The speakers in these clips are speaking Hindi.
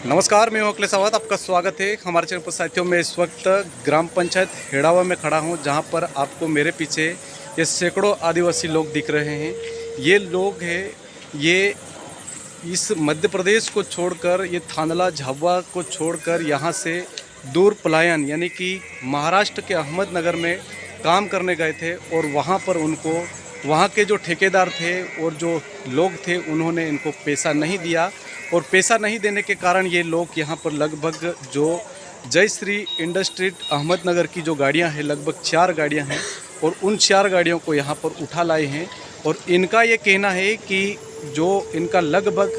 नमस्कार, मैं हूं अखिलेश अवध। आपका स्वागत है हमारे चैनल पर। साथियों, मैं इस वक्त ग्राम पंचायत हेड़ावा में खड़ा हूं, जहां पर आपको मेरे पीछे ये सैकड़ों आदिवासी लोग दिख रहे हैं। ये लोग हैं, ये इस मध्य प्रदेश को छोड़कर, ये थानला झाबुआ को छोड़कर यहाँ से दूर पलायन यानी कि महाराष्ट्र के अहमदनगर में काम करने गए थे। और वहाँ पर उनको वहाँ के जो ठेकेदार थे और जो लोग थे, उन्होंने इनको पैसा नहीं दिया। और पैसा नहीं देने के कारण ये लोग यहाँ पर लगभग जो जय श्री इंडस्ट्रीज अहमदनगर की जो गाड़ियाँ हैं, लगभग 4 गाड़ियाँ हैं, और उन 4 गाड़ियों को यहाँ पर उठा लाए हैं। और इनका ये कहना है कि जो इनका लगभग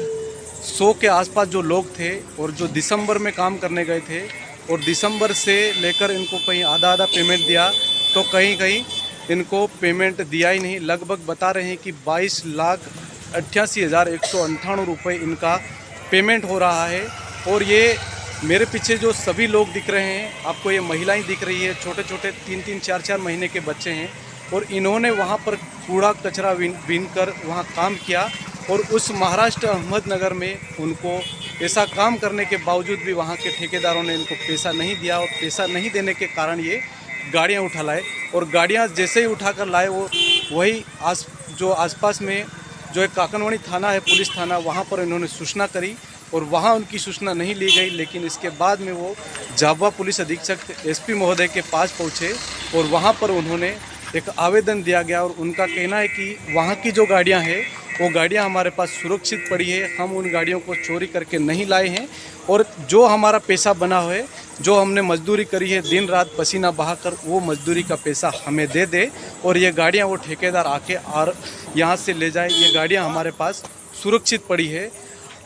100 के आसपास जो लोग थे, और जो दिसंबर में काम करने गए थे, और दिसंबर से लेकर इनको कहीं आधा आधा पेमेंट दिया, तो कहीं कहीं इनको पेमेंट दिया ही नहीं। लगभग बता रहे हैं कि 22,88,198 रुपये इनका पेमेंट हो रहा है। और ये मेरे पीछे जो सभी लोग दिख रहे हैं, आपको ये महिलाएं दिख रही है, छोटे छोटे 3-3, 4-4 महीने के बच्चे हैं। और इन्होंने वहाँ पर कूड़ा कचरा बीन कर वहाँ काम किया। और उस महाराष्ट्र अहमदनगर में उनको ऐसा काम करने के बावजूद भी वहाँ के ठेकेदारों ने इनको पैसा नहीं दिया। और पैसा नहीं देने के कारण ये गाड़ियाँ उठा लाए। और गाड़ियाँ जैसे ही उठा कर लाए, वो वही आसपास में जो एक काकनवाड़ी थाना है, पुलिस थाना, वहाँ पर इन्होंने सूचना करी। और वहाँ उनकी सूचना नहीं ली गई। लेकिन इसके बाद में वो झाबुआ पुलिस अधीक्षक एसपी महोदय के पास पहुँचे, और वहाँ पर उन्होंने एक आवेदन दिया गया। और उनका कहना है कि वहाँ की जो गाड़ियाँ हैं, वो गाड़ियाँ हमारे पास सुरक्षित पड़ी है, हम उन गाड़ियों को चोरी करके नहीं लाए हैं। और जो हमारा पैसा बना हुआ है, जो हमने मजदूरी करी है दिन रात पसीना बहाकर, वो मजदूरी का पैसा हमें दे दे। और ये गाड़ियाँ वो ठेकेदार आके और यहाँ से ले जाए। ये गाड़ियाँ हमारे पास सुरक्षित पड़ी है।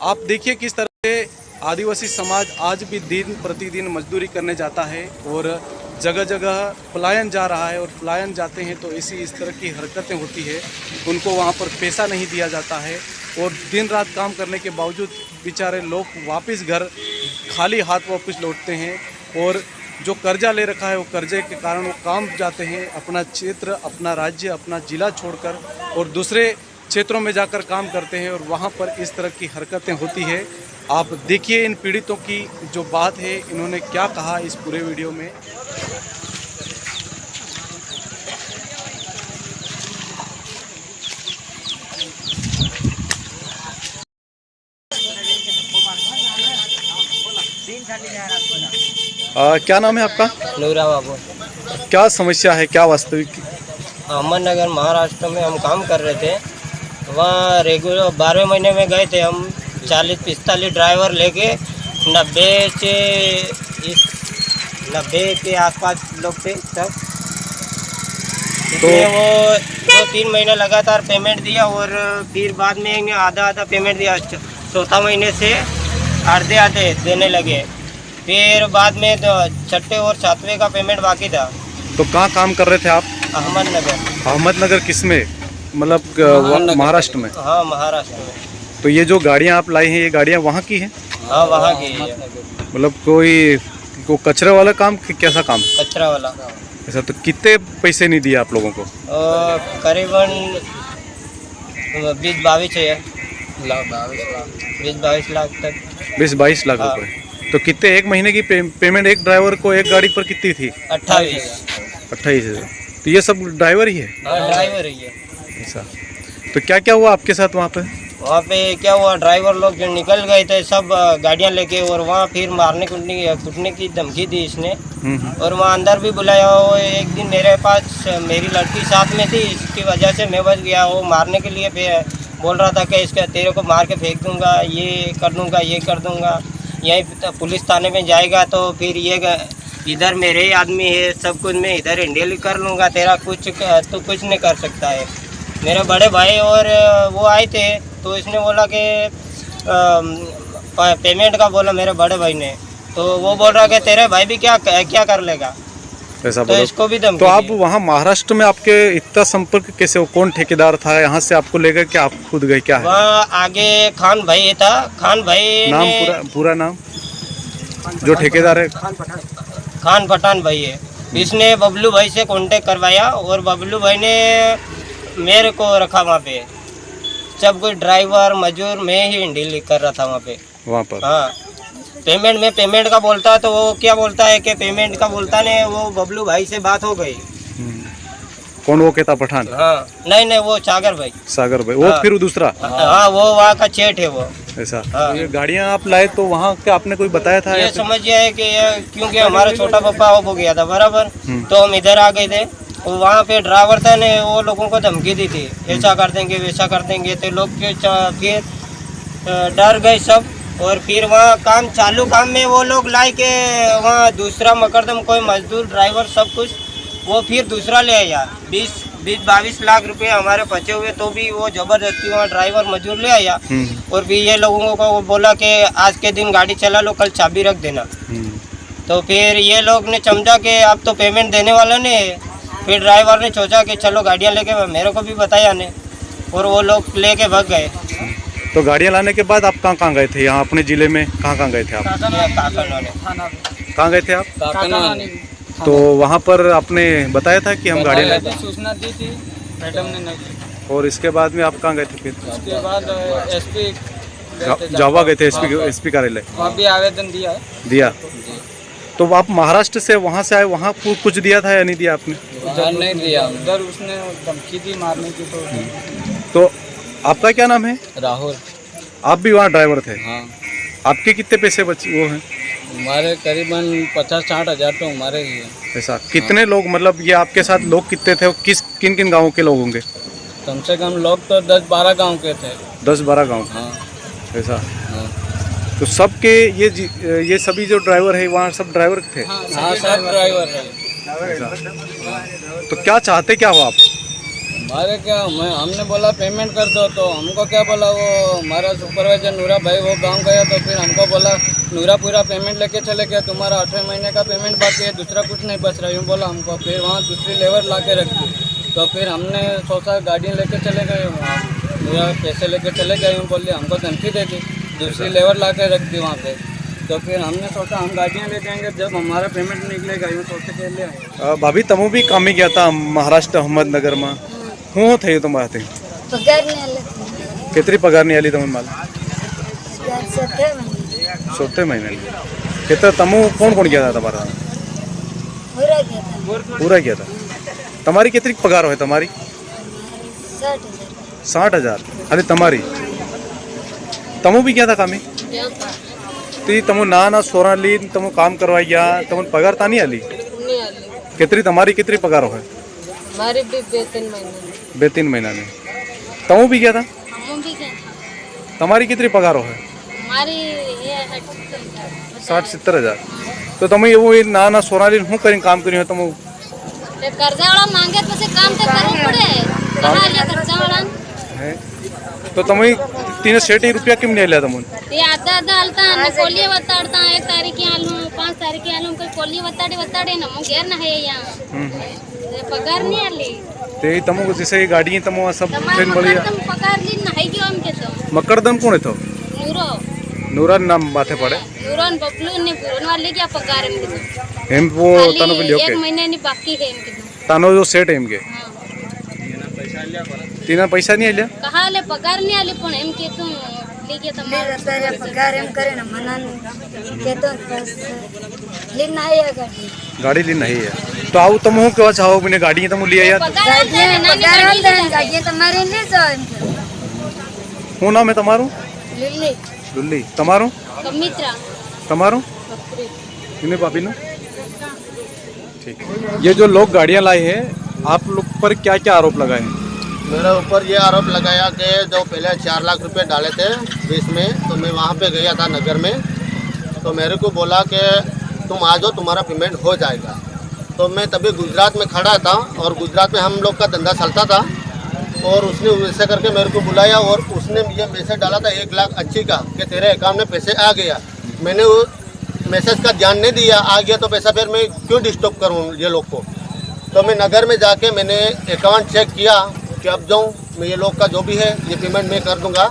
आप देखिए किस तरह से आदिवासी समाज आज भी दिन प्रतिदिन मजदूरी करने जाता है, और जगह जगह पलायन जा रहा है। और पलायन जाते हैं तो इस तरह की हरकतें होती है, उनको वहाँ पर पैसा नहीं दिया जाता है। और दिन रात काम करने के बावजूद बेचारे लोग वापस घर खाली हाथ वापस लौटते हैं। और जो कर्जा ले रखा है, वो कर्जे के कारण वो काम जाते हैं, अपना क्षेत्र, अपना राज्य, अपना ज़िला छोड़कर और दूसरे क्षेत्रों में जाकर काम करते हैं। और वहाँ पर इस तरह की हरकतें होती है। आप देखिए इन पीड़ितों की जो बात है, इन्होंने क्या कहा इस पूरे वीडियो में। क्या नाम है आपका? नूरा बाबू। क्या समस्या है, क्या वास्तविक? अहमदनगर महाराष्ट्र में हम काम कर रहे थे। वहाँ रेगुलर 12वें महीने में गए थे हम। 40-45 ड्राइवर लेके 90 के आसपास लोग थे सब। तो वो 2-3 महीने लगातार पेमेंट दिया, और फिर बाद में आधा आधा पेमेंट दिया। चौथा महीने से आधे देने लगे। फिर बाद में तो 6ठे और 7वें का पेमेंट बाकी था। तो कहाँ काम कर रहे थे आप? अहमदनगर। अहमदनगर किस में, मतलब महाराष्ट्र में? हाँ, महाराष्ट्र में। तो ये जो गाड़ियाँ आप लाई हैं, ये गाड़ियाँ वहाँ की हैं? हाँ, वहाँ की है। मतलब कोई कचरे वाला काम, कैसा काम? कचरा वाला। ऐसा? तो कितने पैसे नहीं दिए आप लोगों को? करीबन 20-22 है। 20-22 लाख तक। 20-22 लाख रुपए। तो कितने एक महीने की पेमेंट एक ड्राइवर को एक गाड़ी पर कितनी थी? 28,000। तो ये सब ड्राइवर ही है? हाँ, ड्राइवर ही है। ऐसा? तो क्या क्या हुआ आपके साथ वहाँ पे? वहाँ पे क्या हुआ, ड्राइवर लोग जो निकल गए थे सब गाड़ियाँ लेके। और वहाँ फिर मारने कूटने की धमकी दी इसने। और वहाँ अंदर भी बुलाया। वो एक दिन मेरे पास मेरी लड़की साथ में थी, इसकी वजह से मैं बच गया। वो मारने के लिए बोल रहा था कि इसका तेरे को मार के फेंक दूंगा, ये कर दूंगा, ये कर दूंगा। यहीं पुलिस थाने में जाएगा तो फिर ये इधर मेरे ही आदमी है, सब कुछ मैं इधर हैंडल कर लूँगा, तेरा कुछ तो कुछ नहीं कर सकता है। मेरे बड़े भाई और वो आए थे, तो इसने बोला कि पेमेंट का बोला मेरे बड़े भाई ने। तो वो बोल रहा कि तेरे भाई भी क्या कर लेगा, ऐसा तो इसको भी धमकी। तो आप वहाँ महाराष्ट्र में आपके इतना संपर्क कैसे हो? कौन ठेकेदार था? यहाँ से आपको ले गए कि आप खुद गए? क्या है वहाँ आगे खान भाई था। खान भाई नाम, पूरा नाम जो ठेकेदार है? खान पठान भाई है। इसने बबलू भाई से कांटेक्ट करवाया, और बबलू भाई ने मेरे को रखा वहाँ पे। सब कोई ड्राइवर मजदूर मैं ही हैंडल कर रहा था वहाँ पे। वहाँ पर? हाँ। पेमेंट का बोलता है तो वो क्या बोलता है कि पेमेंट का बोलता नहीं, वो बबलू भाई से बात हो गई। कौन वो कहता पठान? हाँ नहीं वो सागर भाई। सागर भाई वो हाँ। फिर दूसरा? हाँ वो वहाँ का चेट है वो। ऐसा? हाँ। ये गाड़ियाँ आप लाए तो वहाँ क्या आपने कोई बताया था? ये समझिए है कि ये क्योंकि हमारा छोटा पापा ऑफ हो गया था बराबर, तो हम इधर आ गए थे। वो वहाँ पे ड्राइवर था ने वो लोगों को धमकी दी थी, ऐसा कर देंगे वैसा कर देंगे, तो लोग फिर डर गए सब। और फिर वहाँ काम में वो लोग लाए के वहाँ दूसरा मकरदम कोई मजदूर ड्राइवर सब कुछ वो फिर दूसरा ले आया। 20-22 लाख रुपए हमारे बचे हुए तो भी वो जबरदस्ती वहाँ ड्राइवर मजदूर ले आया। और भी ये लोगों को वो बोला कि आज के दिन गाड़ी चला लो, कल चाबी रख देना। तो फिर ये लोग ने समझा कि अब तो पेमेंट देने वाला नहीं है। फिर ड्राइवर ने सोचा कि चलो गाड़ियाँ लेके, मेरे को भी बताया ने, और वो लोग लेके भाग गए। तो गाड़ियाँ लाने के बाद आप कहाँ गए थे? यहाँ अपने जिले में कहाँ गए थे आप? कहाँ गए थे आप? तो वहाँ पर आपने बताया था कि हम गाड़ी ले, सूचना दी थी मैडम ने नहीं। और इसके बाद में आप कहाँ गए थे? फिर उसके बाद एसपी जावा गए थे, एसपी कार्यालय? वहाँ भी आवेदन दिया है। दिया? तो आप महाराष्ट्र से वहाँ से आए, वहाँ कुछ दिया था या नहीं दिया आपने? उधर नहीं दिया, उधर उसने धमकी दी मारने की। तो आपका क्या नाम है? राहुल। आप भी वहाँ ड्राइवर थे? हाँ। आपके कितने पैसे बचे वो हैं? हमारे करीबन 50-60 हज़ार तो हमारे ही है। ऐसा? कितने लोग, मतलब ये आपके साथ लोग कितने थे? किन गाँव के लोग होंगे? कम से कम लोग तो 10-12 गांव के थे। 10-12 गाँव? हाँ। ऐसा? हाँ। तो सबके ये सभी जो ड्राइवर है वहाँ सब ड्राइवर थे? हाँ सब ड्राइवर है। तो क्या चाहते क्या हो आप? हमारे क्या, हमने बोला पेमेंट कर दो, तो हमको क्या बोला वो हमारा सुपरवाइजर नूरा भाई, वो गांव गया तो फिर हमको बोला नूरा पूरा पेमेंट लेके चले गया, तुम्हारा 8वें महीने का पेमेंट बाकी है, दूसरा कुछ नहीं बच रहा, यूँ बोला हमको। फिर वहाँ दूसरी लेबर ला के रख दी। तो फिर हमने सोचा गाड़ियाँ लेके चले गए वहाँ, नूरा पैसे लेके चले गए, यूँ बोलिए हमको धमकी दे दी, दूसरी लेबर ला के रख दी वहाँ पे। तो फिर हमने सोचा हम गाड़ियाँ ले जाएंगे, जब हमारा पेमेंट निकलेगा यूँ सोच के ले आए। भाभी तमु भी कामी गया था महाराष्ट्र अहमदनगर में, હું થયું તમારે? કેટલી પગાર ની આલી તમે માલ? 70 મહિને. કેટલા તમુ કોણ ગયા હતા તમારા? પૂરા ગયા હતા. તમારી કેટલી પગાર હોય તમારી? 60,000. ખાલી તમારી? તમુ બી ગયા હતા કામે? તો તમુ ના સોરા લી તમુ કામ કરવા ગયા, તમને પગાર તા નહીં આલી? કેટલી તમારી કેટલી પગાર હોય? हमारे भी 2-3 महीने 2-3 महीना में तमु भी गया था? हम भी गए। તમારી કેટલી પગારો હોય? हमारी ये 60-70 હજાર. તો તમે એવું ના સોનાલી શું કરીને કામ કર્યું હોય? તમે कर्जा वाला मांगे तो से काम तो करવું પડે, कहाँ ले कर्जा वाला? તો તમે 360 રૂપિયા કેમ નહીં લ્યા તમને? ये आधा हालता ने कोली वताड़ता 1 तारीख की आलू 5 तारीख की आलू कोई कोली वताड़े ना मो घेर ना है यहाँ पगार नहीं आली। તે તમો જैसे गाड़ी तमो सब ट्रेन बड़ी तुम पगार ली ना है क्यों हम के तो मकरदम कौन है? तो नूरो नूरन नाम माथे पड़े? नूरन बबलू ने पुरन वाले क्या पगार हम के तो एम वो तनो के लियो के 1 महीने नहीं बाकी है हम के तो तानो जो सेट एम के हां तीना पैसा नहीं आल्या? कहाँ ले पगार नहीं आली पण एम के तुम लेके तुम्हारे तेरे पगार हम करे ना मना के तो बस लेना है गाड़ी ली नहीं है तो आओ तुम हो क्या चाहो मैंने गाड़ी तुम लिया यार? गाड़ी तुम्हारे ले जाओ હું નામ है તમારું? लिल्ली લુલ્લી. તમારું? कमित्रा તમારું? बकरी इन्हें भाभी ना? ठीक. ये जो लोग गाड़ियाँ लाए हैं आप लोग पर क्या क्या आरोप लगाए हैं? मेरे ऊपर ये आरोप लगाया कि जो पहले 4 लाख रुपए डाले थे बीच में, तो मैं वहाँ पे गया था नगर में, तो मेरे को बोला कि तुम आ जाओ तुम्हारा पेमेंट हो जाएगा। तो मैं तभी गुजरात में खड़ा था और गुजरात में हम लोग का धंधा चलता था, और उसने वैसे करके मेरे को बुलाया और उसने ये मैसेज डाला था 1,80,000 का कि तेरे अकाउंट में पैसे आ गया। मैंने वो मैसेज का ध्यान नहीं दिया, आ गया तो पैसा फिर मैं क्यों डिस्टर्ब करूँ ये लोग को। तो मैं नगर में जाके मैंने अकाउंट चेक किया कि अब जाऊँ मैं ये लोग का जो भी है ये पेमेंट मैं कर दूँगा।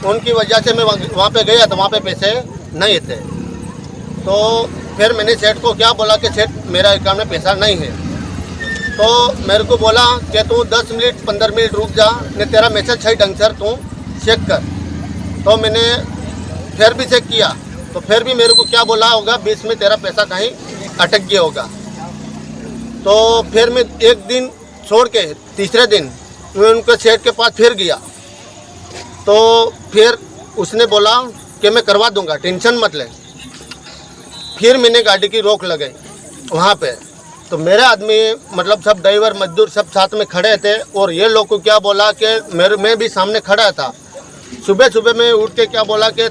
उनकी वजह से मैं वहाँ पे गया तो वहाँ पे पैसे नहीं थे। तो फिर मैंने सेठ को क्या बोला कि सेठ मेरा अकाउंट में पैसा नहीं है। तो मेरे को बोला कि तू 10 मिनट 15 मिनट रुक जा, ने तेरा मैसेज सही ढंग से तू चेक कर। तो मैंने फिर भी चेक किया तो फिर भी मेरे को क्या बोला होगा, बीच में तेरा पैसा कहीं अटक गया होगा। तो फिर मैं एक दिन छोड़ के तीसरे दिन मैं उनके सेठ के पास फिर गया, तो फिर उसने बोला कि मैं करवा दूंगा, टेंशन मत ले। फिर मैंने गाड़ी की रोक लगाई वहाँ पे, तो मेरे आदमी मतलब सब ड्राइवर मजदूर सब साथ में खड़े थे, और ये लोग को क्या बोला कि मैं भी सामने खड़ा था। सुबह सुबह में उठ के क्या बोला कि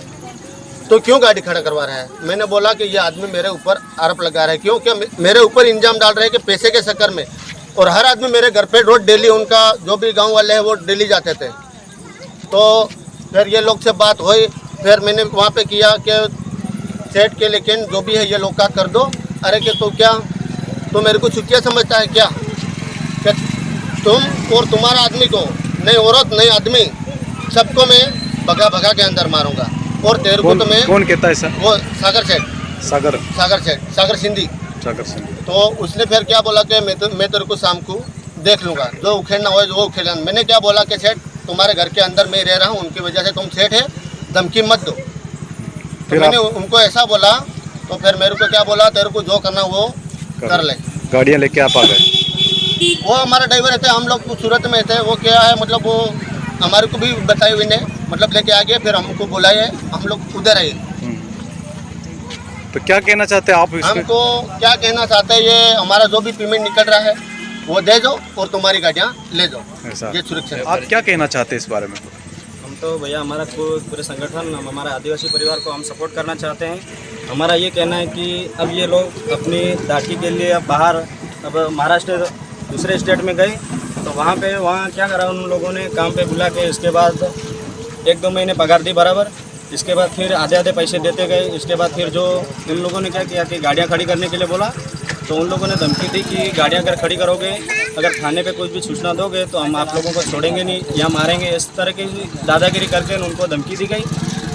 तो क्यों गाड़ी खड़ा करवा रहा है। मैंने बोला कि ये आदमी मेरे ऊपर आरोप लगा रहा है, क्योंकि मेरे ऊपर इंजाम डाल रहे हैं कि पैसे के चक्कर में। और हर आदमी मेरे घर पे रोज डेली, उनका जो भी गांव वाले हैं वो डेली जाते थे। तो फिर ये लोग से बात हुई, फिर मैंने वहाँ पे किया कि सेठ के लेकिन जो भी है ये लोग का कर दो। अरे कि तो क्या तो मेरे को छुट्टियाँ समझता है क्या, कि तुम और तुम्हारा आदमी को, नहीं औरत नहीं आदमी, सबको मैं भगा भगा के अंदर मारूंगा। और तेरे को तो मैं, कौन कहता है सर? वो सागर सेठ, सागर सिंधी। तो उसने फिर क्या बोला कि मैं तेरे को शाम को देख लूँगा, जो उखेड़ना हो वो उखेड़ना। मैंने क्या बोला कि सेठ तुम्हारे घर के अंदर मैं रह रहा हूँ, उनकी वजह से तुम सेठ है, धमकी मत दो। तो मैंने उनको ऐसा बोला, तो फिर मेरे को क्या बोला, तेरे को जो करना वो कर ले। गाड़ियाँ लेके आप आ गए? वो हमारा ड्राइवर थे, हम लोग सूरत में थे। वो क्या है मतलब वो हमारे को भी बताए हुए ने, मतलब लेके आ गए, फिर हमको बुलाए, हम लोग उधर आए। तो क्या कहना चाहते हैं आप इसमें? हमको क्या कहना चाहते हैं, ये हमारा जो भी पेमेंट निकल रहा है वो दे दो और तुम्हारी गाड़ियाँ ले जाओ, ऐसा ये सुरक्षा। आप क्या कहना चाहते हैं इस बारे में? हम तो भैया हमारा पूरे संगठन, हमारा आदिवासी परिवार को हम सपोर्ट करना चाहते हैं। हमारा ये कहना है कि अब ये लोग अपनी दाढ़ी के लिए अब बाहर, अब महाराष्ट्र दूसरे स्टेट में गए, तो वहाँ क्या करा उन लोगों ने, काम पे बुला के इसके बाद 1-2 महीने पगार दी बराबर। इसके बाद फिर आधे पैसे देते गए। इसके बाद फिर जो इन लोगों ने क्या किया कि गाड़ियाँ खड़ी करने के लिए बोला, तो उन लोगों ने धमकी दी कि गाड़ियाँ अगर खड़ी करोगे, अगर थाने पे कुछ भी सूचना दोगे तो हम आप लोगों को छोड़ेंगे नहीं या मारेंगे। इस तरह की दादागिरी करके उनको धमकी दी गई।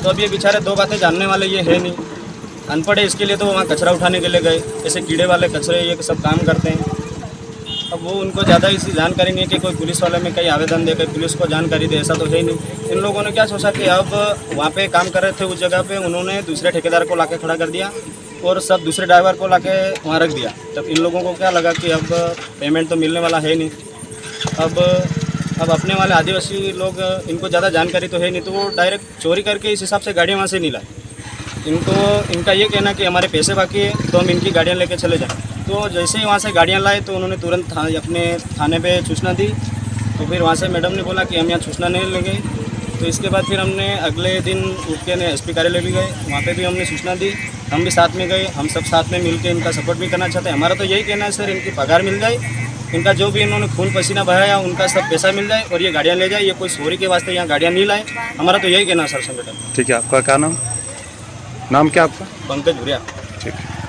तो अब ये बेचारे 2 बातें जानने वाले ये है नहीं, अनपढ़ है, इसके लिए तो वहाँ कचरा उठाने के लिए गए। ऐसे कीड़े वाले कचरे ये सब काम करते हैं। अब वो उनको ज़्यादा इसी जानकारी नहीं है कि कोई पुलिस वाले में कहीं आवेदन दे, कोई पुलिस को जानकारी दे, ऐसा तो है नहीं। इन लोगों ने क्या सोचा कि अब वहाँ पे काम कर रहे थे उस जगह पे, उन्होंने दूसरे ठेकेदार को लाके खड़ा कर दिया और सब दूसरे ड्राइवर को लाके वहाँ रख दिया। तब इन लोगों को क्या लगा कि अब पेमेंट तो मिलने वाला है नहीं। अब अपने वाले आदिवासी लोग, इनको ज़्यादा जानकारी तो है नहीं, तो वो डायरेक्ट चोरी करके इस हिसाब से गाड़ियाँ वहाँ से नहीं लाए। इनका ये कहना कि हमारे पैसे बाकी है तो हम इनकी गाड़ियाँ लेके चले जाएं। तो जैसे ही वहाँ से गाड़ियाँ लाए तो उन्होंने तुरंत अपने थाने पे सूचना दी। तो फिर वहाँ से मैडम ने बोला कि हम यहाँ सूचना नहीं लेंगे। तो इसके बाद फिर हमने अगले दिन उठ के एसपी कार्यालय भी गए, वहाँ पे भी हमने सूचना दी। हम भी साथ में गए, हम सब साथ में मिलकर इनका सपोर्ट भी करना चाहते हैं। हमारा तो यही कहना है सर, इनकी पगार मिल जाए, इनका जो भी इन्होंने खून पसीना बहाया उनका सब पैसा मिल जाए और ये गाड़ियाँ ले जाए। ये कोई चोरी के वास्ते यहाँ गाड़ियाँ नहीं लाए। हमारा तो यही कहना है सर संगठन। ठीक है, आपका क्या नाम क्या आपका? पंकज भुरिया। ठीक है।